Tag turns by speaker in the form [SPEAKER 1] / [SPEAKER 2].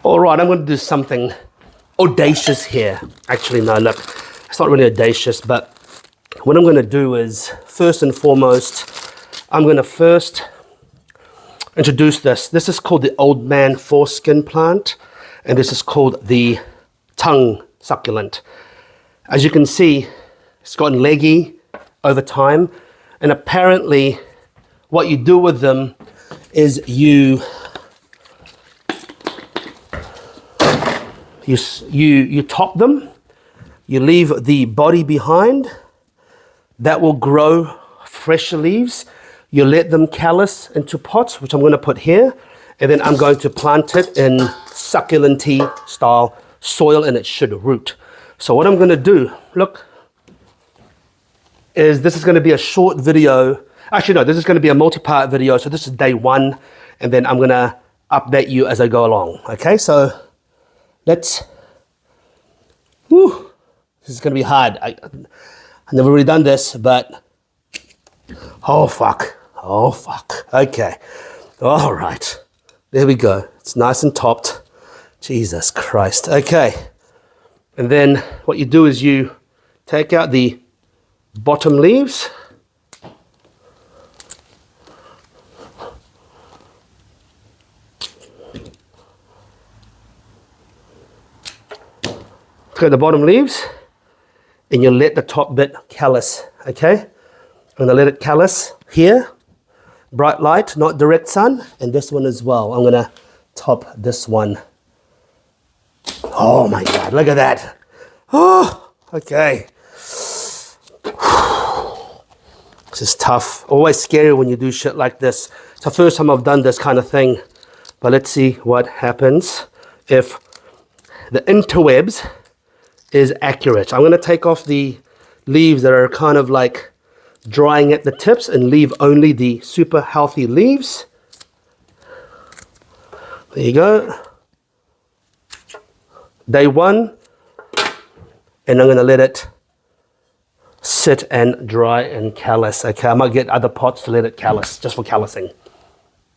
[SPEAKER 1] All right, I'm going to do something audacious here. Actually, no, look, it's not really audacious, but what I'm going to do is, first and foremost, I'm going to first introduce this. This is called the old man foreskin plant, and this is called the tongue succulent. As you can see, it's gotten leggy over time, and apparently what you do with them is you top them, you leave the body behind. That will grow fresh leaves. You let them callus into pots, which I'm going to put here, and then I'm going to plant it in succulent-y style soil, and it should root. So what I'm going to do, look, is this is going to be a short video. Actually, no, this is going to be a multi-part video. So this is day one, and then I'm going to update you as I go along. Okay, so let's, this is going to be hard. I've never really done this, but, oh fuck. Okay, all right, there we go. It's nice and topped. Jesus Christ. Okay, and then what you do is you take out the bottom leaves. Take the bottom leaves, and you let the top bit callus, okay? I'm gonna let it callus here, bright light, not direct sun, and this one as well. I'm gonna top this one. Oh my God, look at that. Oh, okay. This is tough. Always scary when you do shit like this. It's the first time I've done this kind of thing, but let's see what happens if the interwebs is accurate. I'm gonna take off the leaves that are kind of like drying at the tips and leave only the super healthy leaves. There you go. Day one, and I'm gonna let it sit and dry and callus. Okay, I might get other pots to let it callus, just for callusing.